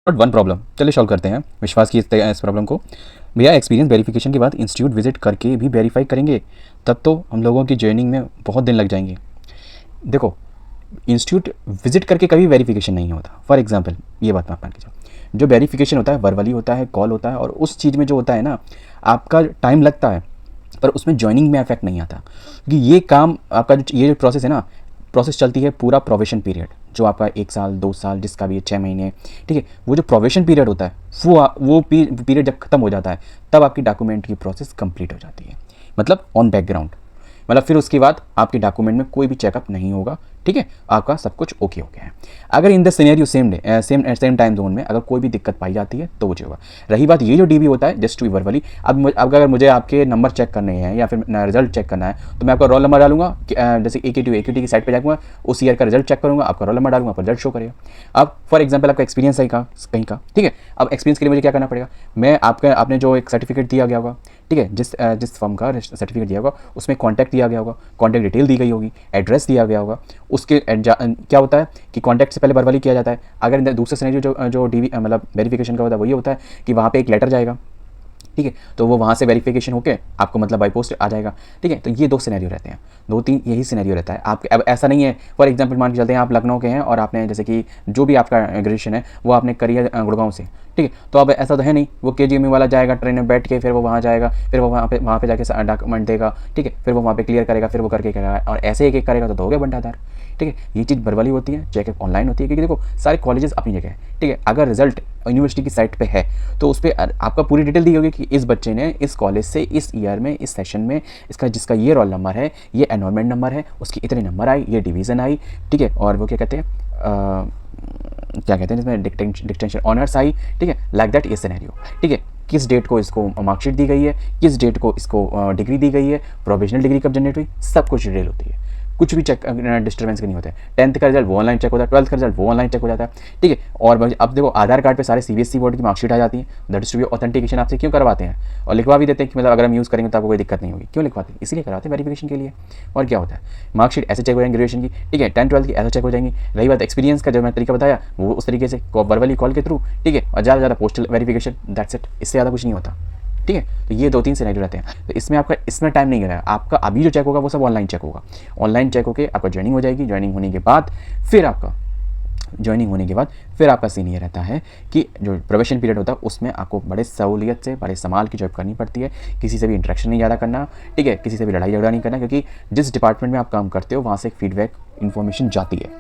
But one problem, चलिए solve करते हैं विश्वास की इस प्रॉब्लम को। भैया एक्सपीरियंस वेरिफिकेशन के बाद इंस्टीट्यूट विजिट करके भी वेरीफाई करेंगे, तब तो हम लोगों की जॉइनिंग में बहुत दिन लग जाएंगे। देखो, इंस्टीट्यूट विजिट करके कभी वेरिफिकेशन नहीं होता। फॉर एग्जांपल ये बात आप मान के चलो, जो वेरिफिकेशन होता है वर्बली होता है, कॉल होता है, और उस चीज़ में जो होता है ना, आपका टाइम लगता है पर उसमें जॉइनिंग में इफेक्ट नहीं आता, क्योंकि ये काम आपका ये जो प्रोसेस है ना, प्रोसेस चलती है पूरा प्रोवेशन पीरियड, जो आपका 1 साल 2 साल जिसका भी 6 महीने, ठीक है। वो जो प्रोवेशन पीरियड होता है वो पीरियड जब खत्म हो जाता है तब आपकी डॉक्यूमेंट की प्रोसेस कंप्लीट हो जाती है, मतलब ऑन बैकग्राउंड। मतलब फिर उसके बाद आपके डॉक्यूमेंट में कोई भी चेकअप नहीं होगा, ठीक है, आपका सब कुछ ओके हो गया है। अगर in the scenario same time zone में अगर कोई भी दिक्कत पाई जाती है तो वो होगा। रही बात ये जो डीबी होता है जस्ट टू बी वर्बली, अब अगर मुझे आपके नंबर चेक करने हैं या फिर रिजल्ट चेक करना है तो मैं आपका रोल नंबर डालूंगा, जैसे AQ2 की साइट पर जाऊँगा, उस ईयर का रिजल्ट चेक करूँगा, आपका रोल नंबर डालूंगा, आपका रिजल्ट शो करेगा। अब फॉर एग्जाम्पल आपका एक्सपीरियंस है कहीं का, ठीक है। अब एक्सपीरियंस के लिए मुझे क्या करना पड़ेगा, मैं आपने जो एक सर्टिफिकेट दिया गया होगा, ठीक है, जिस फर्म का सर्टिफिकेट दिया होगा उसमें कॉन्टैक्ट दिया गया होगा, कॉन्टैक्ट डिटेल दी गई होगी, एड्रेस दिया गया होगा। उसके क्या होता है कि कॉन्टैक्ट से पहले वर्बली किया जाता है। अगर दूसरा सिनेरियो जो डीवी मतलब वेरिफिकेशन का होता है वो ये होता है कि वहाँ पे एक लेटर जाएगा, ठीक है, तो वो वहाँ से वेरिफिकेशन होके आपको मतलब बाई पोस्ट आ जाएगा, ठीक है। तो ये 2 सिनेरियो रहते हैं, 2-3 यही सिनेरियो रहता है। आप अब ऐसा नहीं है, फॉर एग्जांपल मान के चलते हैं आप लखनऊ के हैं और आपने जैसे कि जो भी आपका ग्रेजुएशन है वो आपने करी है गुड़गांव से, ठीक है। तो अब ऐसा तो है नहीं, वो KGMU वाला जाएगा ट्रेन में बैठ के, फिर वो वहाँ जाएगा, फिर वो वहाँ पे जाके डॉक्यूमेंट देगा, ठीक है, फिर वो वहाँ पे क्लियर करेगा, फिर वो करके करेगा, और ऐसे एक एक करेगा तो हो गया बंटाधार, ठीक है। ये चीज़ वर्बली होती है, चेकअप ऑनलाइन होती है, क्योंकि देखो सारे कॉलेजेस अपनी जगह है, ठीक है। अगर रिजल्ट यूनिवर्सिटी की साइट पे है तो उस पर आपका पूरी डिटेल दी होगी कि इस बच्चे ने इस कॉलेज से इस ईयर में इस सेशन में जिसका ये रोल नंबर है, ये एनरोलमेंट नंबर है, उसकी इतने नंबर आई, ये डिवीज़न आई, ठीक है, और वो क्या कहते हैं क्या कहते हैं जिसमें डिस्टिंक्शन ऑनर्स आई, ठीक है, लाइक दैट ये सिनेरियो, ठीक है। किस डेट को इसको मार्कशीट दी गई है, किस डेट को इसको डिग्री दी गई है, प्रोविजनल डिग्री कब जनरेट हुई, सब कुछ डिटेल होती है। कुछ भी चेक डिस्टर्बेंस नहीं होता है। 10th का रिजल्ट वो ऑनलाइन चेक होता है, 12th का रिजल्ट वो ऑनलाइन चेक हो जाता है, ठीक है। और अब देखो आधार कार्ड पे सारे CBSE बोर्ड की मार्कशीट आ जाती है, that is to be authentication आपसे क्यों करवाते हैं, और लिखवा भी देते हैं कि मतलब अगर हम यूज़ करेंगे तो आपको कोई दिक्कत नहीं होगी। क्यों लिखवाते हैं, इसीलिए करवाते हैं वेरिफिकेशन के लिए। और क्या होता है, मार्कशीट ऐसे चेक हो जाएंगी ग्रेजुएशन की, ठीक है, 10th 12th की ऐसे चेक हो जाएंगी। रही बात एक्सपीरियंस का, जो मैं तरीका बताया वो उस तरीके से वर्बली कॉल के थ्रू, ठीक है, और ज़्यादा पोस्टल वेरिफिकेशन, दैट्स इट, इससे ज़्यादा कुछ नहीं होता, ठीक है। तो ये 2-3 सिनेरियो रहते हैं, तो इसमें टाइम नहीं लगेगा आपका। अभी जो चेक होगा वो सब ऑनलाइन चेक होगा, ऑनलाइन चेक होकर आपका ज्वाइनिंग हो जाएगी। ज्वाइनिंग होने के बाद फिर आपका सीन ये रहता है कि जो प्रोबेशन पीरियड होता है उसमें आपको बड़े सहूलियत से बड़े संभाल की जॉब करनी पड़ती है। किसी से भी इंटरेक्शन नहीं ज़्यादा करना, ठीक है, किसी से भी लड़ाई झगड़ा नहीं करना, क्योंकि जिस डिपार्टमेंट में आप काम करते हो वहाँ से एक फीडबैक इन्फॉर्मेशन जाती है,